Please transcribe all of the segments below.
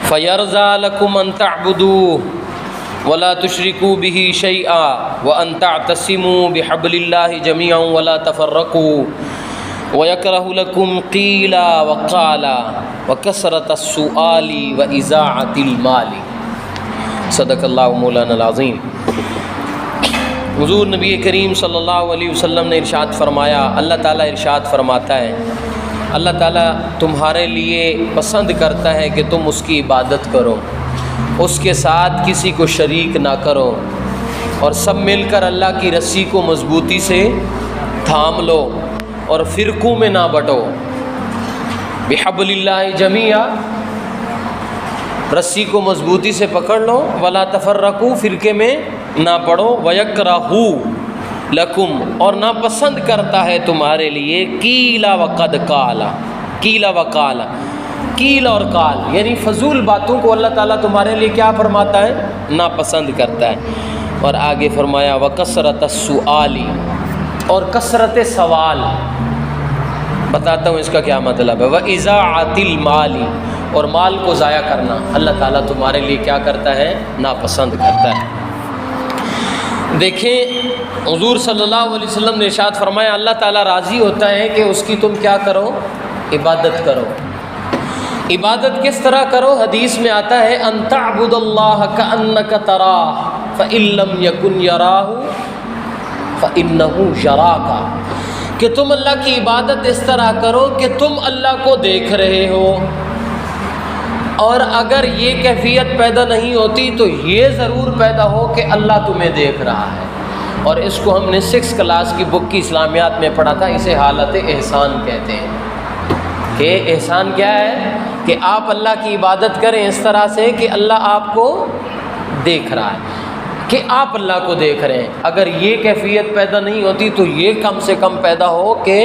فَيَرْضَىٰ لَكُمْ أَن تَعْبُدُوهُ وَلَا تُشْرِكُوا بِهِ شَيْئًا وَأَن تَعْتَصِمُوا بِحَبْلِ اللَّهِ جَمِيعًا وَلَا تَفَرَّقُوا وَيَكْرَهُ لَكُمْ قِيلَ وَقَالَ وَكَثْرَةَ السُّؤَالِ وَإِضَاعَةِ الْمَالِ۔ صدق اللہ مولانا العظیم۔ حضور نبی کریم صلی اللہ علیہ وسلم نے ارشاد فرمایا، اللہ تعالیٰ ارشاد فرماتا ہے، اللہ تعالیٰ تمہارے لیے پسند کرتا ہے کہ تم اس کی عبادت کرو، اس کے ساتھ کسی کو شریک نہ کرو، اور سب مل کر اللہ کی رسی کو مضبوطی سے تھام لو اور فرقوں میں نہ بٹو۔ بحبل اللہ جمیعا، رسی کو مضبوطی سے پکڑ لو، ولا تفرقوا، فرقے میں نہ پڑو، ویکرہ لکم، اور ناپسند کرتا ہے تمہارے لیے، قیل وقد قال، قیل وقال، قیل اور قال، یعنی فضول باتوں کو اللہ تعالیٰ تمہارے لیے کیا فرماتا ہے؟ ناپسند کرتا ہے۔ اور آگے فرمایا وکثرت السؤال، اور کثرت سوال، بتاتا ہوں اس کا کیا مطلب ہے، وَإِضَاعَةِ الْمَالِ، اور مال کو ضائع کرنا اللہ تعالیٰ تمہارے لیے کیا کرتا ہے؟ ناپسند کرتا ہے۔ دیکھیں حضور صلی اللہ علیہ وسلم نے ارشاد فرمایا، اللہ تعالیٰ راضی ہوتا ہے کہ اس کی تم کیا کرو؟ عبادت کرو۔ عبادت کس طرح کرو؟ حدیث میں آتا ہے ان تعبد اللہ کأنک تراہ فإن لم یکن یراہ فإنہ یراک، کہ تم اللہ کی عبادت اس طرح کرو کہ تم اللہ کو دیکھ رہے ہو، اور اگر یہ کیفیت پیدا نہیں ہوتی تو یہ ضرور پیدا ہو کہ اللہ تمہیں دیکھ رہا ہے۔ اور اس کو ہم نے 6 کلاس کی بک کی اسلامیات میں پڑھا تھا، اسے حالت احسان کہتے ہیں۔ کہ احسان کیا ہے؟ کہ آپ اللہ کی عبادت کریں اس طرح سے کہ اللہ آپ کو دیکھ رہا ہے، کہ آپ اللہ کو دیکھ رہے ہیں۔ اگر یہ کیفیت پیدا نہیں ہوتی تو یہ کم سے کم پیدا ہو کہ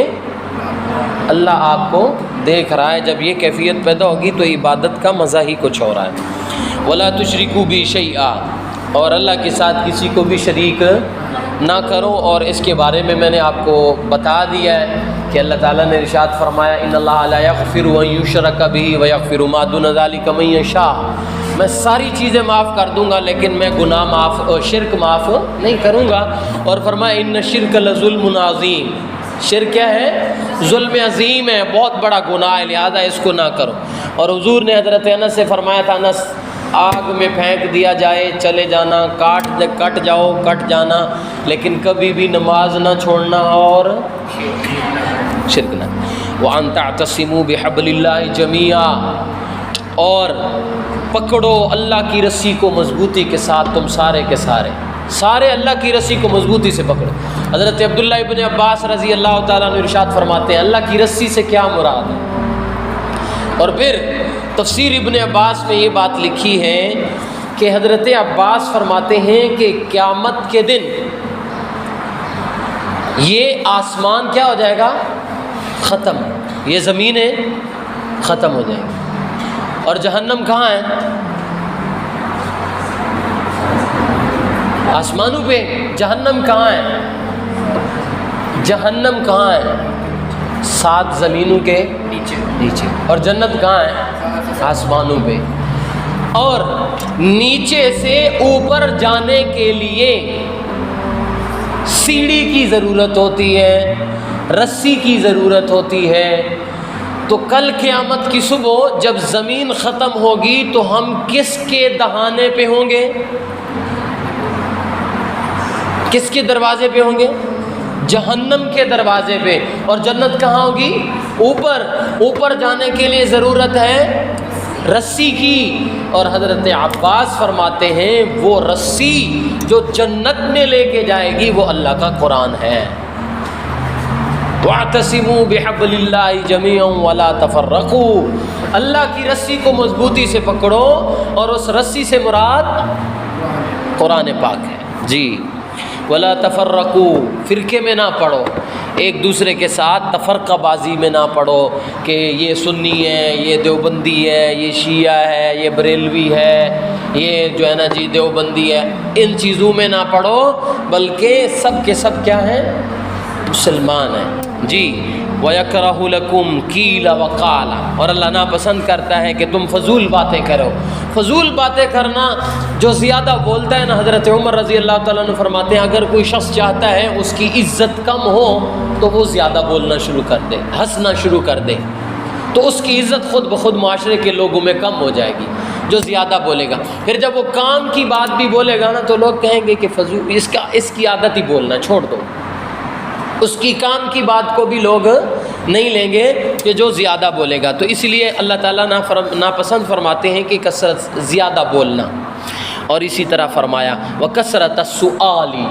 اللہ آپ کو دیکھ رہا ہے۔ جب یہ کیفیت پیدا ہوگی تو عبادت کا مزہ ہی کچھ ہو رہا ہے۔ وَلَا تُشْرِكُوا بِهِ شَيْئًا، اور اللہ کے ساتھ کسی کو بھی شریک نہ کرو۔ اور اس کے بارے میں نے آپ کو بتا دیا ہے کہ اللہ تعالیٰ نے ارشاد فرمایا ان اللہ لا یغفر ان یشرک بہ ویغفر ما دون ذلک من یشاء، میں ساری چیزیں معاف کر دوں گا لیکن میں گناہ معاف اور شرک معاف نہیں کروں گا۔ اور فرمایا ان الشرک لظلم عظیم، شرک کیا ہے؟ ظلم عظیم ہے، بہت بڑا گناہ ہے، لہذا اس کو نہ کرو۔ اور حضور نے حضرت انس سے فرمایا تھا، انس آگ میں پھینک دیا جائے چلے جانا، کٹ جاؤ کٹ جانا، لیکن کبھی بھی نماز نہ چھوڑنا اور شرک نہ۔ وَأَن تَعْتَصِمُوا بِحَبْلِ اللَّهِ جَمِيعًا، اور پکڑو اللہ کی رسی کو مضبوطی کے ساتھ، تم سارے کے سارے اللہ کی رسی کو مضبوطی سے پکڑو۔ حضرت عبداللہ ابن عباس رضی اللہ تعالیٰ عنہ ارشاد فرماتے ہیں اللہ کی رسی سے کیا مراد ہے؟ اور پھر تفسیر ابن عباس میں یہ بات لکھی ہے کہ حضرت عباس فرماتے ہیں کہ قیامت کے دن یہ آسمان کیا ہو جائے گا؟ ختم، یہ زمینیں ختم ہو جائیں گی۔ اور جہنم کہاں ہے؟ آسمانوں پہ۔ جہنم کہاں ہے؟ جہنم کہاں ہے؟ 7 زمینوں کے نیچے۔ اور جنت کہاں ہے؟ آسمانوں پہ۔ اور نیچے سے اوپر جانے کے لیے سیڑھی کی ضرورت ہوتی ہے، رسی کی ضرورت ہوتی ہے۔ تو کل قیامت کی صبح جب زمین ختم ہوگی تو ہم کس کے دہانے پہ ہوں گے؟ کس کے دروازے پہ ہوں گے؟ جہنم کے دروازے پہ۔ اور جنت کہاں ہوگی؟ اوپر۔ اوپر جانے کے لیے ضرورت ہے رسی کی۔ اور حضرت عباس فرماتے ہیں وہ رسی جو جنت میں لے کے جائے گی وہ اللہ کا قرآن ہے۔ وَاعْتَصِمُوا بِحَبْلِ اللَّهِ جَمِيعًا وَلَا تَفَرَّقُوا، اللہ کی رسی کو مضبوطی سے پکڑو، اور اس رسی سے مراد قرآن پاک ہے جی۔ وَلَا تَفَرَّقُوا، فرقے میں نہ پڑھو، ایک دوسرے کے ساتھ تفرقہ بازی میں نہ پڑھو کہ یہ سنی ہے، یہ دیوبندی ہے، یہ شیعہ ہے، یہ بریلوی ہے، یہ جو ہے نا جی دیوبندی ہے، ان چیزوں میں نہ پڑھو، بلکہ سب کے سب کیا ہیں؟ مسلمان ہیں جی۔ وَيَكْرَهُ لَكُمْ قِيلَ وَقَالَ، اور اللہ ناپسند کرتا ہے کہ تم فضول باتیں کرو، فضول باتیں کرنا، جو زیادہ بولتا ہے نا، حضرت عمر رضی اللہ تعالیٰ عنہ فرماتے ہیں اگر کوئی شخص چاہتا ہے اس کی عزت کم ہو تو وہ زیادہ بولنا شروع کر دے، ہنسنا شروع کر دے، تو اس کی عزت خود بخود معاشرے کے لوگوں میں کم ہو جائے گی، جو زیادہ بولے گا۔ پھر جب وہ کام کی بات بھی بولے گا نا تو لوگ کہیں گے کہ فضول، اس کی عادت ہی بولنا، چھوڑ دو، اس کی کام کی بات کو بھی لوگ نہیں لیں گے کہ جو زیادہ بولے گا۔ تو اس لیے اللہ تعالیٰ ناپسند فرماتے ہیں کہ کثرت، زیادہ بولنا۔ اور اسی طرح فرمایا وَكَثْرَةَ السُّؤَالِ،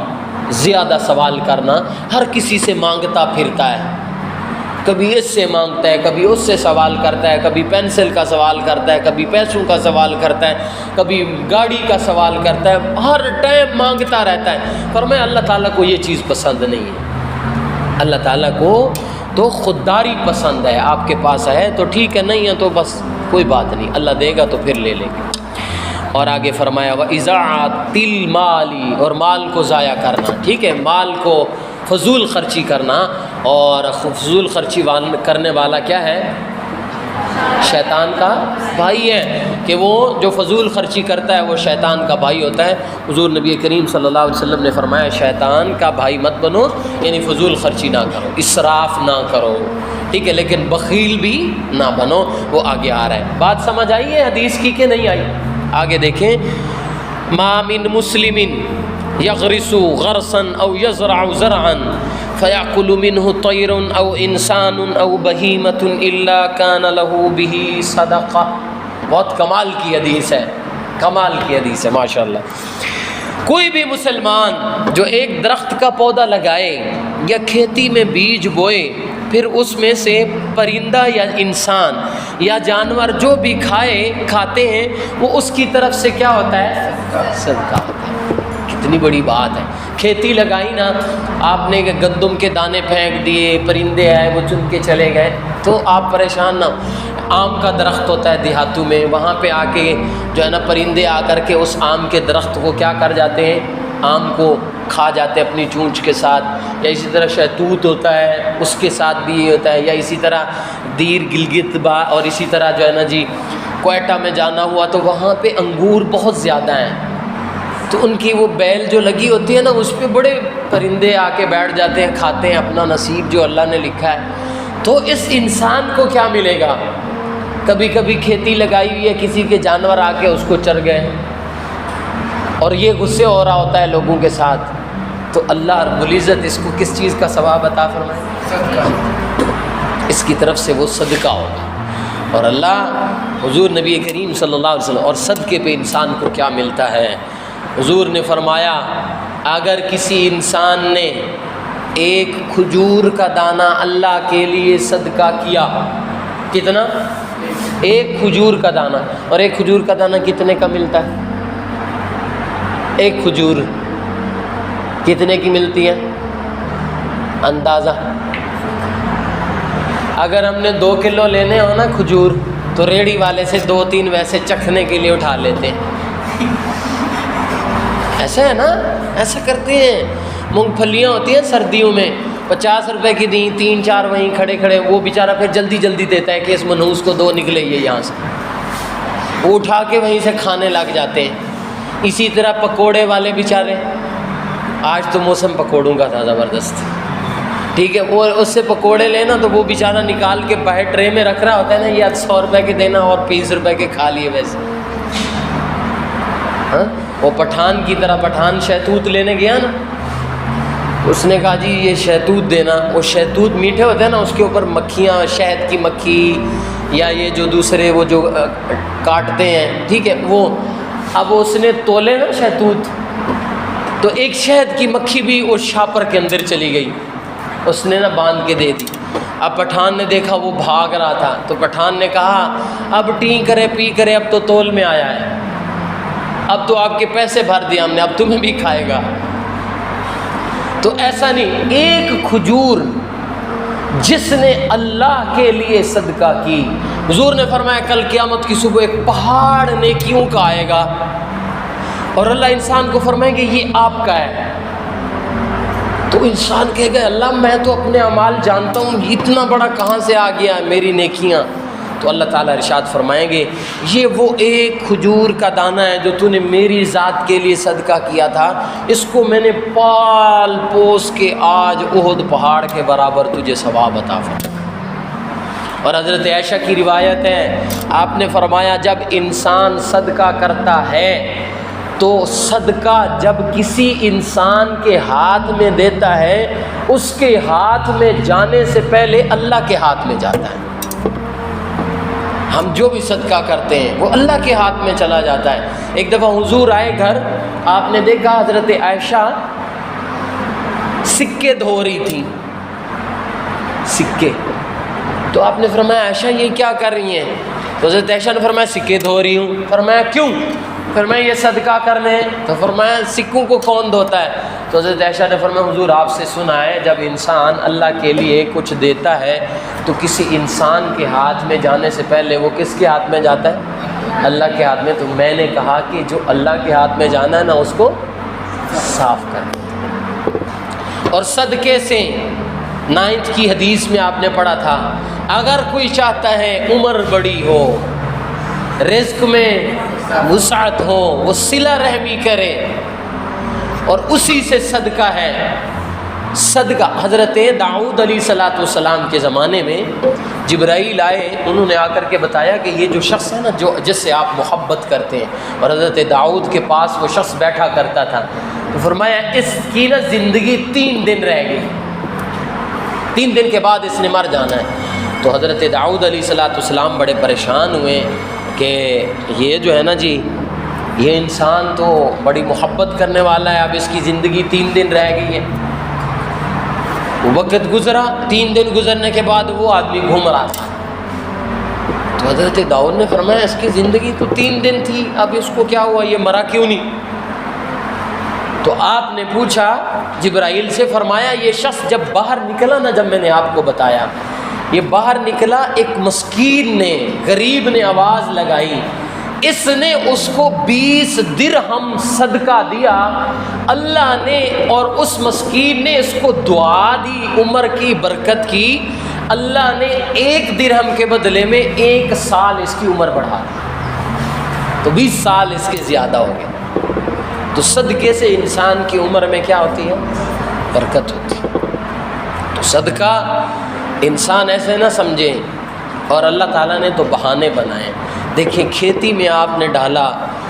زیادہ سوال کرنا، ہر کسی سے مانگتا پھرتا ہے، کبھی اس سے مانگتا ہے، کبھی اس سے سوال کرتا ہے، کبھی پینسل کا سوال کرتا ہے، کبھی پیسوں کا سوال کرتا ہے، کبھی گاڑی کا سوال کرتا ہے، ہر ٹائم مانگتا رہتا ہے۔ فرمایا اللہ تعالیٰ کو یہ چیز پسند نہیں ہے، اللہ تعالیٰ کو تو خودداری پسند ہے، آپ کے پاس ہے تو ٹھیک ہے، نہیں ہے تو بس کوئی بات نہیں، اللہ دے گا تو پھر لے لیں گے۔ اور آگے فرمایا وَإِضَاعَةِ الْمَالِ، اور مال کو ضائع کرنا، ٹھیک ہے، مال کو فضول خرچی کرنا، اور فضول خرچی کرنے والا کیا ہے؟ شیطان کا بھائی ہے، کہ وہ جو فضول خرچی کرتا ہے وہ شیطان کا بھائی ہوتا ہے۔ حضور نبی کریم صلی اللہ علیہ وسلم نے فرمایا شیطان کا بھائی مت بنو، یعنی فضول خرچی نہ کرو، اسراف نہ کرو، ٹھیک ہے، لیکن بخیل بھی نہ بنو۔ وہ آگے آ رہا ہے، بات سمجھ آئی ہے حدیث کی کہ نہیں آئی؟ آگے دیکھیں، ما من مسلم یغرس غرسا او یزرع زرعا فیأکل منہ طیر او انسان او بہیمۃ الا کان لہ بہ صدقہ۔ بہت کمال کی حدیث ہے، کمال کی حدیث ہے ماشاءاللہ۔ کوئی بھی مسلمان جو ایک درخت کا پودا لگائے یا کھیتی میں بیج بوئے، پھر اس میں سے پرندہ یا انسان یا جانور جو بھی کھاتے ہیں، وہ اس کی طرف سے کیا ہوتا ہے؟ صدقہ ہوتا ہے۔ کتنی بڑی بات ہے۔ کھیتی لگائی نا آپ نے، گندم کے دانے پھینک دیے، پرندے آئے وہ چن کے چلے گئے، تو آپ پریشان نہ ہو۔ آم کا درخت ہوتا ہے دیہاتوں میں، وہاں پہ آ کے جو ہے نا پرندے آ کر کے اس آم کے درخت کو کیا کر جاتے ہیں؟ آم کو کھا جاتے ہیں اپنی چونچ کے ساتھ۔ یا اسی طرح شہتوت ہوتا ہے، اس کے ساتھ بھی یہ ہوتا ہے۔ یا اسی طرح دیر، گلگت اور اسی طرح جو ہے نا جی کوئٹہ میں جانا ہوا تو وہاں پہ انگور بہت زیادہ ہیں، تو ان کی وہ بیل جو لگی ہوتی ہے نا، اس پہ بڑے پرندے آ کے بیٹھ جاتے ہیں، کھاتے ہیں اپنا نصیب جو اللہ نے لکھا ہے۔ تو اس انسان کو کیا ملے گا؟ کبھی کبھی کھیتی لگائی ہوئی ہے، کسی کے جانور آ کے اس کو چر گئے، اور یہ غصے ہو رہا ہوتا ہے لوگوں کے ساتھ، تو اللہ رب العزت اس کو کس چیز کا ثواب عطا فرمائے؟ صدقہ، اس کی طرف سے وہ صدقہ ہوگا۔ اور اللہ حضور نبی کریم صلی اللہ علیہ وسلم، اور صدقے پہ انسان کو کیا ملتا ہے؟ حضور نے فرمایا اگر کسی انسان نے ایک کھجور کا دانہ اللہ کے لیے صدقہ کیا، کتنا؟ ایک کھجور کا دانہ، اور ایک کھجور کا دانہ کتنے کا ملتا ہے؟ ایک کھجور کتنے کی ملتی ہے اندازہ؟ اگر ہم نے 2 کلو لینے ہو نا کھجور، تو ریڑھی والے سے 2-3 ویسے چکھنے کے لیے اٹھا لیتے ہیں، ایسا ہے نا، ایسا کرتے ہیں۔ مونگ پھلیاں ہوتی ہیں سردیوں میں، 50 روپے کی دیں، 3-4 وہیں کھڑے کھڑے، وہ بیچارہ پھر جلدی جلدی دیتا ہے کہ اس منحوس کو 2 نکلے یہ یہاں سے، وہ اٹھا کے وہیں سے کھانے لگ جاتے ہیں۔ اسی طرح پکوڑے والے بیچارے، آج تو موسم پکوڑوں کا تھا زبردست، ٹھیک ہے، وہ اس سے پکوڑے لینا تو وہ بیچارہ نکال کے باہر ٹرے میں رکھ رہا ہوتا ہے نا، یہ 100 روپے کے دینا اور 20 روپے کے کھا لیے ویسے۔ ہاں، وہ پٹھان کی طرح، پٹھان شہتوت لینے گیا نا، اس نے کہا جی یہ شہتوت دینا، وہ شہتوت میٹھے ہوتے ہیں نا، اس کے اوپر مکھیاں، شہد کی مکھی یا یہ جو دوسرے وہ جو کاٹتے ہیں، ٹھیک ہے، وہ اب اس نے تولے نا شہتوت، تو ایک شہد کی مکھی بھی اس شاپر کے اندر چلی گئی، اس نے نا باندھ کے دے دی۔ اب پٹھان نے دیکھا وہ بھاگ رہا تھا، تو پٹھان نے کہا اب ٹی کرے پی کرے، اب تو تول میں آیا ہے، اب تو آپ کے پیسے بھر دیا ہم نے، اب تمہیں بھی کھائے گا۔ تو ایسا نہیں، ایک کھجور جس نے اللہ کے لیے صدقہ کی، حضور نے فرمایا کل قیامت کی صبح ایک پہاڑ نیکیوں کا آئے گا، اور اللہ انسان کو فرمائیں گے یہ آپ کا ہے۔ تو انسان کہے گا اللہ میں تو اپنے اعمال جانتا ہوں، اتنا بڑا کہاں سے آ گیا ہے میری نیکیاں، تو اللہ تعالیٰ ارشاد فرمائیں گے یہ وہ ایک کھجور کا دانہ ہے جو تو نے میری ذات کے لیے صدقہ کیا تھا، اس کو میں نے پال پوس کے آج احد پہاڑ کے برابر تجھے ثواب عطا فرمایا۔ اور حضرت عائشہ کی روایت ہے، آپ نے فرمایا جب انسان صدقہ کرتا ہے تو صدقہ جب کسی انسان کے ہاتھ میں دیتا ہے اس کے ہاتھ میں جانے سے پہلے اللہ کے ہاتھ میں جاتا ہے۔ ہم جو بھی صدقہ کرتے ہیں وہ اللہ کے ہاتھ میں چلا جاتا ہے۔ ایک دفعہ حضور آئے گھر، آپ نے دیکھا حضرت عائشہ سکے دھو رہی تھی، سکے۔ تو آپ نے فرمایا عائشہ یہ کیا کر رہی ہیں؟ تو حضرت عائشہ نے فرمایا سکے دھو رہی ہوں۔ فرمایا کیوں؟ فرمایا یہ صدقہ کرنے ہیں۔ تو فرمایا سکوں کو کون دھوتا ہے؟ تو حضرت عائشہ نے فرمایا حضور آپ سے سنا ہے جب انسان اللہ کے لیے کچھ دیتا ہے تو کسی انسان کے ہاتھ میں جانے سے پہلے وہ کس کے ہاتھ میں جاتا ہے؟ اللہ کے ہاتھ میں۔ تو میں نے کہا کہ جو اللہ کے ہاتھ میں جانا ہے نا اس کو صاف کر۔ اور صدقے سے 9 کی حدیث میں آپ نے پڑھا تھا اگر کوئی چاہتا ہے عمر بڑی ہو، رزق میں وسعت ہو، وہ صلہ رحمی کرے، اور اسی سے صدقہ ہے۔ صدقہ حضرت داؤد علیہ السلام کے زمانے میں جبرائیل آئے، انہوں نے آ کر کے بتایا کہ یہ جو شخص ہے نا جو جس سے آپ محبت کرتے ہیں، اور حضرت داؤد کے پاس وہ شخص بیٹھا کرتا تھا، تو فرمایا اس کی نا زندگی 3 دن رہ گئی، 3 دن کے بعد اس نے مر جانا ہے۔ تو حضرت داؤد علیہ السلام بڑے پریشان ہوئے کہ یہ جو ہے نا جی یہ انسان تو بڑی محبت کرنے والا ہے، اب اس کی زندگی 3 دن رہ گئی ہے۔ وقت گزرا، 3 دن گزرنے کے بعد وہ آدمی گھوم رہا تھا۔ تو حضرت داؤد نے فرمایا اس کی زندگی تو 3 دن تھی، اب اس کو کیا ہوا، یہ مرا کیوں نہیں؟ تو آپ نے پوچھا جبرائیل سے، فرمایا یہ شخص جب باہر نکلا نا، جب میں نے آپ کو بتایا یہ باہر نکلا، ایک مسکین نے، غریب نے آواز لگائی، اس نے اس کو 20 درہم صدقہ دیا، اللہ نے اور اس مسکین نے اس کو دعا دی عمر کی برکت کی، اللہ نے 1 درہم کے بدلے میں 1 سال اس کی عمر بڑھا دی، تو 20 سال اس کے زیادہ ہو گئے۔ تو صدقے سے انسان کی عمر میں کیا ہوتی ہے؟ برکت ہوتی ہے۔ تو صدقہ انسان ایسے نہ سمجھے، اور اللہ تعالیٰ نے تو بہانے بنائے۔ دیکھیں کھیتی میں آپ نے ڈالا،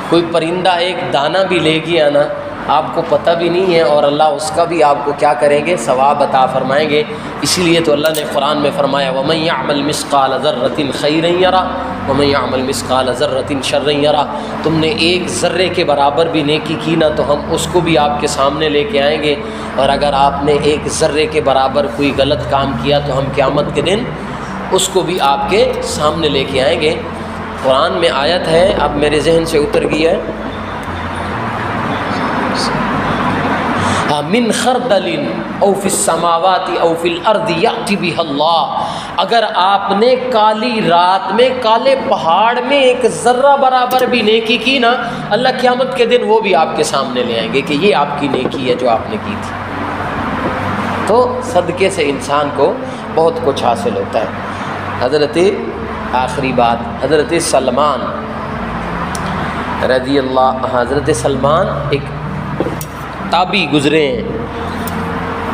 کوئی پرندہ ایک دانہ بھی لے گیا نا، آپ کو پتہ بھی نہیں ہے، اور اللہ اس کا بھی آپ کو کیا کریں گے؟ ثواب عطا فرمائیں گے۔ اسی لیے تو اللہ نے قرآن میں فرمایا وَمَن يَعْمَلْ مِثْقَالَ ذَرَّةٍ خَيْرًا يَرَهُ وَمَن يَعْمَلْ مِثْقَالَ ذَرَّةٍ شَرًّا يَرَهُ۔ تم نے ایک ذرے کے برابر بھی نیکی کی نا تو ہم اس کو بھی آپ کے سامنے لے کے آئیں گے، اور اگر آپ نے ایک ذرے کے برابر کوئی غلط کام کیا تو ہم قیامت کے دن اس کو بھی آپ کے سامنے لے کے آئیں گے۔ قرآن میں آیت ہے، اب میرے ذہن سے اتر گئی ہے، من خردل او فی السماوات او فی الارض یأتی بہ اللہ، اگر آپ نے کالی رات میں، کالے پہاڑ میں ایک ذرہ برابر بھی نیکی کی نا، اللہ قیامت کے دن وہ بھی آپ کے سامنے لے آئیں گے کہ یہ آپ کی نیکی ہے جو آپ نے کی تھی۔ تو صدقے سے انسان کو بہت کچھ حاصل ہوتا ہے۔ حضرت آخری بات، حضرت سلمان رضی اللہ، حضرت سلمان ایک تابعی گزرے ہیں،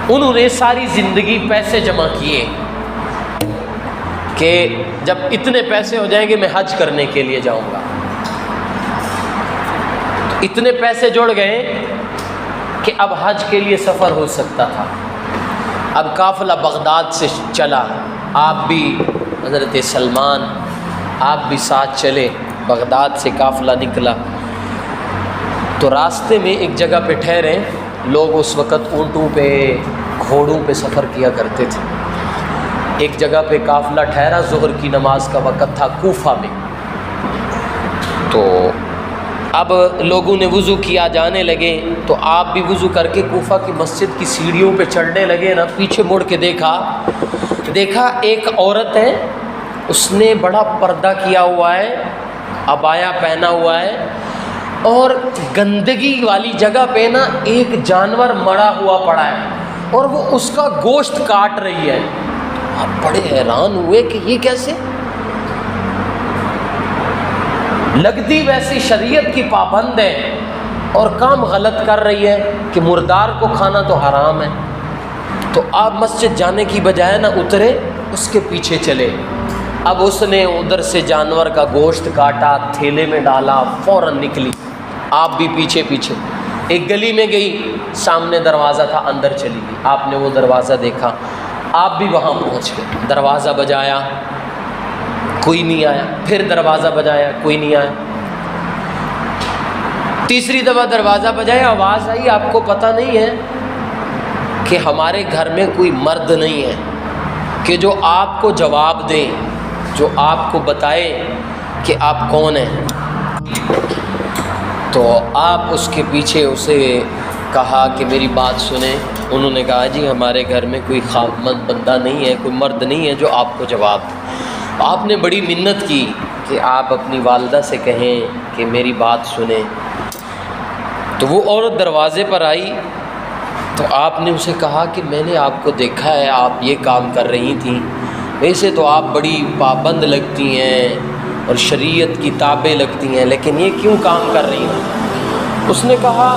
انہوں نے ساری زندگی پیسے جمع کیے کہ جب اتنے پیسے ہو جائیں گے میں حج کرنے کے لیے جاؤں گا۔ تو اتنے پیسے جوڑ گئے کہ اب حج کے لیے سفر ہو سکتا تھا۔ اب قافلہ بغداد سے چلا، آپ بھی حضرت سلمان آپ بھی ساتھ چلے، بغداد سے قافلہ نکلا۔ تو راستے میں ایک جگہ پہ ٹھہرے، لوگ اس وقت اونٹوں پہ، گھوڑوں پہ سفر کیا کرتے تھے۔ ایک جگہ پہ قافلہ ٹھہرا، ظہر کی نماز کا وقت تھا کوفہ میں۔ تو اب لوگوں نے وضو کیا، جانے لگے، تو آپ بھی وضو کر کے کوفہ کی مسجد کی سیڑھیوں پہ چڑھنے لگے نا، پیچھے مڑ کے دیکھا ایک عورت ہے، اس نے بڑا پردہ کیا ہوا ہے، عبایا پہنا ہوا ہے، اور گندگی والی جگہ پہ نا ایک جانور مڑا ہوا پڑا ہے، اور وہ اس کا گوشت کاٹ رہی ہے۔ آپ بڑے حیران ہوئے کہ یہ کیسے؟ لگتی ویسی شریعت کی پابند ہے اور کام غلط کر رہی ہے کہ مردار کو کھانا تو حرام ہے، تو آپ مسجد جانے کی بجائے نہ اترے، اس کے پیچھے چلے۔ اب اس نے ادھر سے جانور کا گوشت کاٹا، تھیلے میں ڈالا، فوراً نکلی، آپ بھی پیچھے پیچھے۔ ایک گلی میں گئی، سامنے دروازہ تھا، اندر چلی گئی، آپ نے وہ دروازہ دیکھا، آپ بھی وہاں پہنچ گئے، دروازہ بجایا، کوئی نہیں آیا، پھر دروازہ بجایا، کوئی نہیں آیا، تیسری دفعہ دروازہ بجایا، آواز آئی، آپ کو پتہ نہیں ہے کہ ہمارے گھر میں کوئی مرد نہیں ہے کہ جو آپ کو جواب دے، جو آپ کو بتائے کہ آپ کون ہیں؟ تو آپ اس کے پیچھے اسے کہا کہ میری بات سنیں۔ انہوں نے کہا جی ہمارے گھر میں کوئی خاوند بندہ نہیں ہے، کوئی مرد نہیں ہے جو آپ کو جواب دے۔ آپ نے بڑی منت کی کہ آپ اپنی والدہ سے کہیں کہ میری بات سنیں۔ تو وہ عورت دروازے پر آئی تو آپ نے اسے کہا کہ میں نے آپ کو دیکھا ہے، آپ یہ کام کر رہی تھیں، ویسے تو آپ بڑی پابند لگتی ہیں اور شریعت کی تابع لگتی ہیں، لیکن یہ کیوں کام کر رہی ہیں؟ اس نے کہا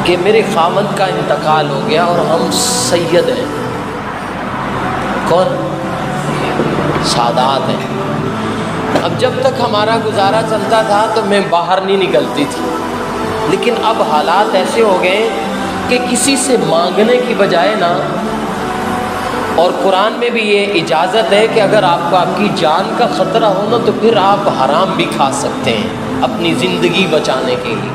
کہ میرے خاوند کا انتقال ہو گیا اور ہم سید ہیں۔ کون؟ سادات ہیں۔ اب جب تک ہمارا گزارا چلتا تھا تو میں باہر نہیں نکلتی تھی، لیکن اب حالات ایسے ہو گئے کہ کسی سے مانگنے کی بجائے نا، اور قرآن میں بھی یہ اجازت ہے کہ اگر آپ کو آپ کی جان کا خطرہ ہو نا تو پھر آپ حرام بھی کھا سکتے ہیں اپنی زندگی بچانے کے لیے،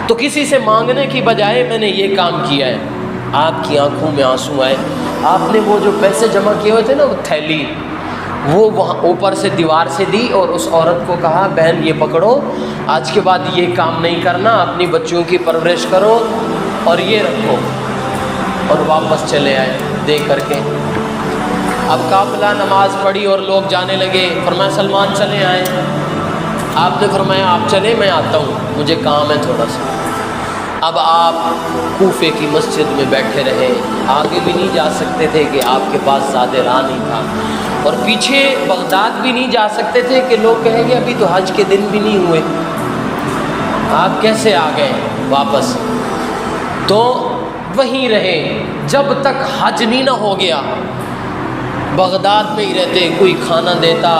تو کسی سے مانگنے کی بجائے میں نے یہ کام کیا ہے۔ آپ کی آنکھوں میں آنسو آئے، آپ نے وہ جو پیسے جمع کیے ہوئے تھے نا، وہ تھیلی وہ وہاں اوپر سے دیوار سے دی اور اس عورت کو کہا بہن یہ پکڑو، آج کے بعد یہ کام نہیں کرنا، اپنی بچیوں کی پرورش کرو اور یہ رکھو، اور واپس چلے آئے دے کر کے۔ اب قافلہ نماز پڑھی اور لوگ جانے لگے، فرمایا سلمان چلے آئے، آپ نے فرمایا آپ چلے میں آتا ہوں، مجھے کام ہے تھوڑا سا۔ اب آپ کوفے کی مسجد میں بیٹھے رہے، آگے بھی نہیں جا سکتے تھے کہ آپ کے پاس زیادہ راہ نہیں تھا، اور پیچھے بغداد بھی نہیں جا سکتے تھے کہ لوگ کہیں گے ابھی تو حج کے دن بھی نہیں ہوئے، آپ کیسے آ گئے واپس؟ تو وہیں رہے جب تک حج نہیں نہ ہو گیا، بغداد میں ہی رہتے، کوئی کھانا دیتا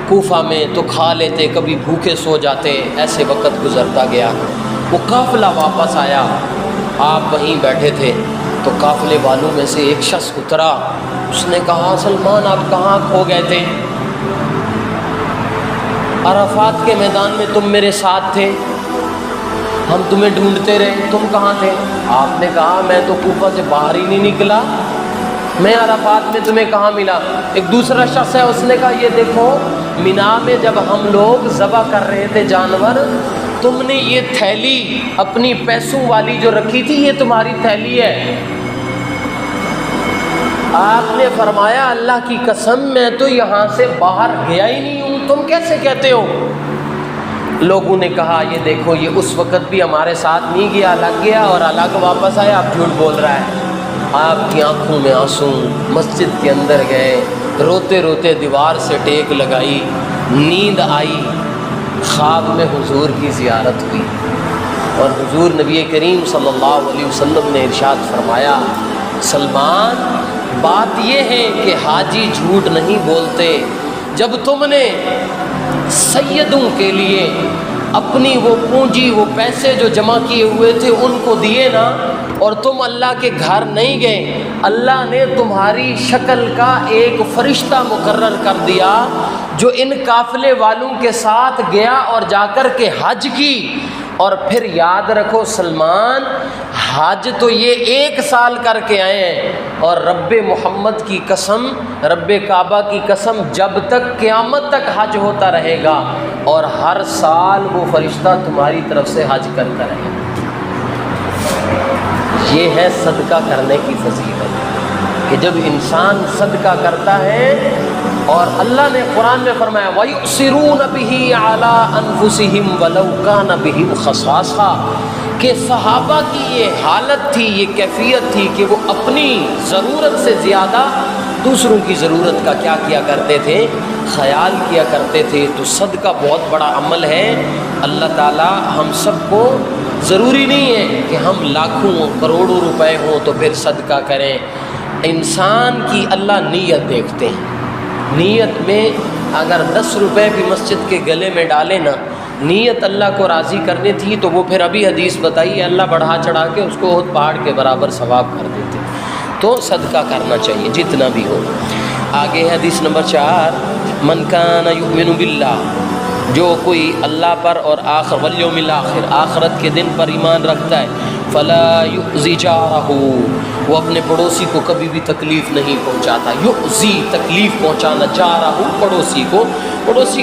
کوفہ میں تو کھا لیتے، کبھی بھوکے سو جاتے، ایسے وقت گزرتا گیا۔ وہ قافلہ واپس آیا، آپ وہیں بیٹھے تھے تو قافلے والوں میں سے ایک شخص اترا، اس نے کہا سلمان آپ کہاں کھو گئے تھے؟ عرفات کے میدان میں تم میرے ساتھ تھے، ہم تمہیں ڈھونڈتے رہے، تم کہاں تھے؟ آپ نے کہا میں تو کوفہ سے باہر ہی نہیں نکلا، میں عرفات میں تمہیں کہاں ملا؟ ایک دوسرا شخص ہے، اس نے کہا یہ دیکھو مینا میں جب ہم لوگ ذبح کر رہے تھے جانور، تم نے یہ تھیلی اپنی پیسوں والی جو رکھی تھی، یہ تمہاری تھیلی ہے۔ آپ نے فرمایا اللہ کی قسم میں تو یہاں سے باہر گیا ہی نہیں ہوں، تم کیسے کہتے ہو؟ لوگوں نے کہا یہ دیکھو یہ اس وقت بھی ہمارے ساتھ نہیں گیا، الگ گیا اور الگ واپس آیا، اب جھوٹ بول رہا ہے۔ آپ کی آنکھوں میں آنسو، مسجد کے اندر گئے، روتے روتے دیوار سے ٹیک لگائی، نیند آئی، خواب میں حضور کی زیارت ہوئی، اور حضور نبی کریم صلی اللہ علیہ وسلم نے ارشاد فرمایا سلمان بات یہ ہے کہ حاجی جھوٹ نہیں بولتے، جب تم نے سیدوں کے لیے اپنی وہ پونجی، وہ پیسے جو جمع کیے ہوئے تھے ان کو دیے نا، اور تم اللہ کے گھر نہیں گئے، اللہ نے تمہاری شکل کا ایک فرشتہ مقرر کر دیا جو ان قافلے والوں کے ساتھ گیا اور جا کر کے حج کی۔ اور پھر یاد رکھو سلمان، حج تو یہ 1 سال کر کے آئے ہیں، اور رب محمد کی قسم، رب کعبہ کی قسم، جب تک قیامت تک حج ہوتا رہے گا اور ہر سال وہ فرشتہ تمہاری طرف سے حج کرتا رہے گا۔ یہ ہے صدقہ کرنے کی فضیلت کہ جب انسان صدقہ کرتا ہے، اور اللہ نے قرآن میں فرمایا وَيُؤْثِرُونَ بِهِ عَلَىٰ أَنفُسِهِمْ وَلَوْ كَانَ بِهِمْ خَصَاصَةٌ، کہ صحابہ کی یہ حالت تھی، یہ کیفیت تھی کہ وہ اپنی ضرورت سے زیادہ دوسروں کی ضرورت کا کیا کیا کرتے تھے؟ خیال کیا کرتے تھے۔ تو صدقہ بہت بڑا عمل ہے۔ اللہ تعالیٰ ہم سب کو، ضروری نہیں ہے کہ ہم لاکھوں کروڑوں روپے ہوں تو پھر صدقہ کریں۔ انسان کی اللہ نیت دیکھتے ہیں۔ نیت میں اگر 10 روپے بھی مسجد کے گلے میں ڈالے نا، نیت اللہ کو راضی کرنی تھی تو وہ پھر ابھی حدیث بتائی، اللہ بڑھا چڑھا کے اس کو احد پہاڑ کے برابر ثواب کر دیتے۔ تو صدقہ کرنا چاہیے جتنا بھی ہو۔ آگے حدیث نمبر 4، من کان یؤمن باللہ، جو کوئی اللہ پر اور والیوم الآخر، آخرت کے دن پر ایمان رکھتا ہے، فلا یؤذی جارہ، وہ اپنے پڑوسی کو کبھی بھی تکلیف نہیں پہنچاتا۔ یؤذی تکلیف پہنچانا، جارہ پڑوسی کو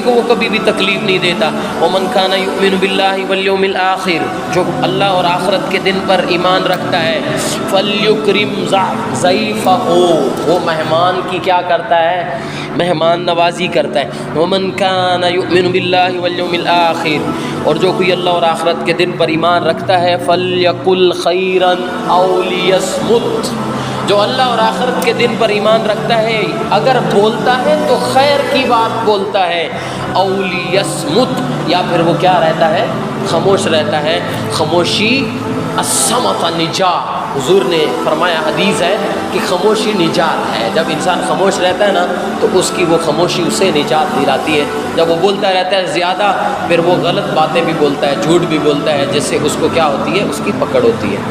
وہ کبھی بھی تکلیف نہیں دیتا۔ ومن کان یؤمن باللہ والیوم الآخر، جو اللہ اور آخرت کے دن پر ایمان رکھتا ہے، فلیکرم ضیفہ، وہ مہمان کی کیا کرتا ہے؟ مہمان نوازی کرتا ہے۔ ومن کان یؤمن باللہ والیوم الآخر، اور جو کوئی اللہ اور آخرت کے دن پر ایمان رکھتا ہے، فلیقل خیرا او لیصمت، جو اللہ اور آخرت کے دن پر ایمان رکھتا ہے اگر بولتا ہے تو خیر کی بات بولتا ہے، او لیصمت، یا پھر وہ کیا رہتا ہے؟ خاموش رہتا ہے۔ خاموشی الصمت نجات، حضور نے فرمایا، حدیث ہے کہ خاموشی نجات ہے۔ جب انسان خاموش رہتا ہے نا تو اس کی وہ خاموشی اسے نجات دلاتی ہے۔ جب وہ بولتا رہتا ہے زیادہ، پھر وہ غلط باتیں بھی بولتا ہے، جھوٹ بھی بولتا ہے، جس سے اس کو کیا ہوتی ہے؟ اس کی پکڑ ہوتی ہے۔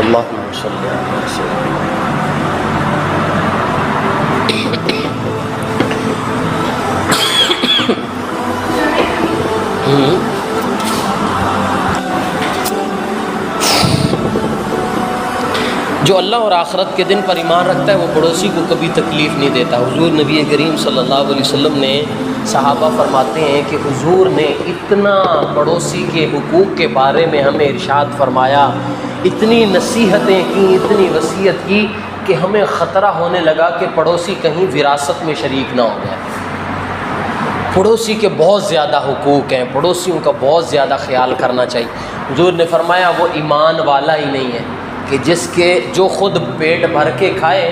اللہم صلی علی وسلم۔ جو اللہ اور آخرت کے دن پر ایمان رکھتا ہے وہ پڑوسی کو کبھی تکلیف نہیں دیتا۔ حضور نبی کریم صلی اللہ علیہ وسلم نے، صحابہ فرماتے ہیں کہ حضور نے اتنا پڑوسی کے حقوق کے بارے میں ہمیں ارشاد فرمایا، اتنی نصیحتیں کی، اتنی وصیت کی کہ ہمیں خطرہ ہونے لگا کہ پڑوسی کہیں وراثت میں شریک نہ ہو جائے۔ پڑوسی کے بہت زیادہ حقوق ہیں، پڑوسیوں کا بہت زیادہ خیال کرنا چاہیے۔ حضور نے فرمایا وہ ایمان والا ہی نہیں ہے کہ جو خود پیٹ بھر کے کھائے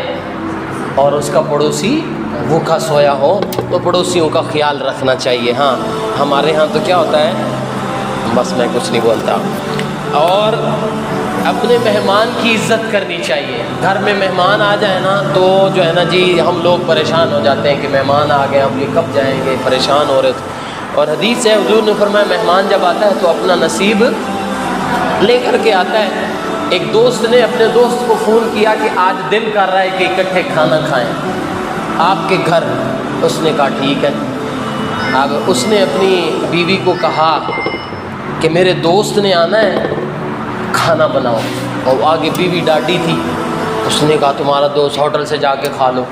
اور اس کا پڑوسی بھوکا سویا ہو، تو پڑوسیوں کا خیال رکھنا چاہیے۔ ہاں ہمارے ہاں تو کیا ہوتا ہے، بس میں کچھ نہیں بولتا، اور اپنے مہمان کی عزت کرنی چاہیے۔ گھر میں مہمان آ جائے نا تو جو ہے نا جی ہم لوگ پریشان ہو جاتے ہیں کہ مہمان آ گئے، اب یہ کب جائیں گے، پریشان ہو رہے تھے۔ اور حدیث ہے، حضور نے فرمایا مہمان جب آتا ہے تو اپنا نصیب لے کر کے آتا ہے۔ ایک دوست نے اپنے دوست کو فون کیا کہ آج دل کر رہا ہے کہ اکٹھے کھانا کھائیں آپ کے گھر۔ اس نے کہا ٹھیک ہے۔ اب اس نے اپنی بیوی کو کہا کہ میرے دوست نے آنا ہے، کھانا بناؤ، اور آگے بیوی ڈاڈی تھی۔ اس نے کہا تمہارا دوست ہوٹل سے جا کے کھا لو،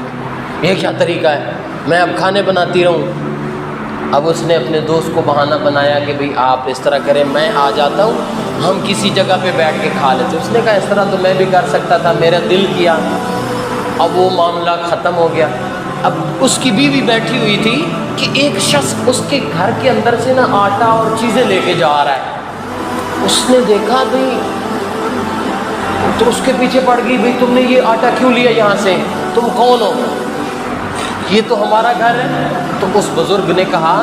یہ کیا طریقہ ہے، میں اب کھانے بناتی رہوں۔ اب اس نے اپنے دوست کو بہانہ بنایا کہ بھئی آپ اس طرح کریں، میں آ جاتا ہوں، ہم کسی جگہ پہ بیٹھ کے کھا لیتے۔ اس نے کہا اس طرح تو میں بھی کر سکتا تھا، میرا دل کیا۔ اب وہ معاملہ ختم ہو گیا۔ اب اس کی بیوی بیٹھی ہوئی تھی کہ ایک شخص اس کے گھر کے اندر سے نا آٹا اور چیزیں لے کے جا رہا ہے۔ اس نے دیکھا بھئی، تو اس کے پیچھے پڑ گئی، بھئی تم نے یہ آٹا کیوں لیا یہاں سے، تم کون ہو، یہ تو ہمارا گھر ہے۔ تو اس بزرگ نے کہا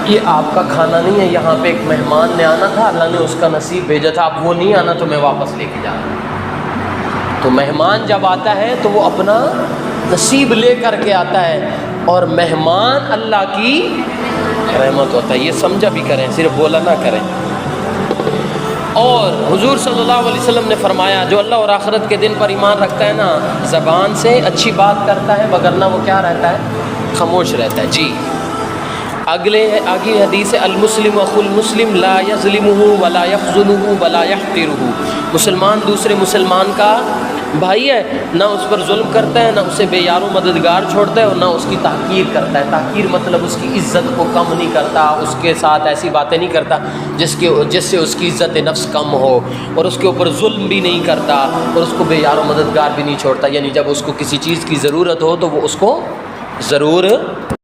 یہ آپ کا کھانا نہیں ہے، یہاں پہ ایک مہمان نے آنا تھا، اللہ نے اس کا نصیب بھیجا تھا، اب وہ نہیں آنا تو میں واپس لے کے جا رہا ہوں۔ تو مہمان جب آتا ہے تو وہ اپنا نصیب لے کر کے آتا ہے، اور مہمان اللہ کی رحمت ہوتا ہے۔ یہ سمجھا بھی کریں، صرف بولا نہ کریں۔ اور حضور صلی اللہ علیہ وسلم نے فرمایا جو اللہ اور آخرت کے دن پر ایمان رکھتا ہے نا، زبان سے اچھی بات کرتا ہے، وگرنہ وہ کیا رہتا ہے؟ خاموش رہتا ہے۔ جی آگے حدیث ہے، المسلم اخو المسلم لا یظلمہ ولا یخذلہ ولا یحقرہ، مسلمان دوسرے مسلمان کا بھائی ہے، نہ اس پر ظلم کرتا ہے، نہ اسے بے یار و مددگار چھوڑتا ہے، اور نہ اس کی تحقیر کرتا ہے۔ تحقیر مطلب اس کی عزت کو کم نہیں کرتا، اس کے ساتھ ایسی باتیں نہیں کرتا جس سے اس کی عزت نفس کم ہو، اور اس کے اوپر ظلم بھی نہیں کرتا، اور اس کو بے یار و مددگار بھی نہیں چھوڑتا، یعنی جب اس کو کسی چیز کی ضرورت ہو تو وہ اس کو ضرور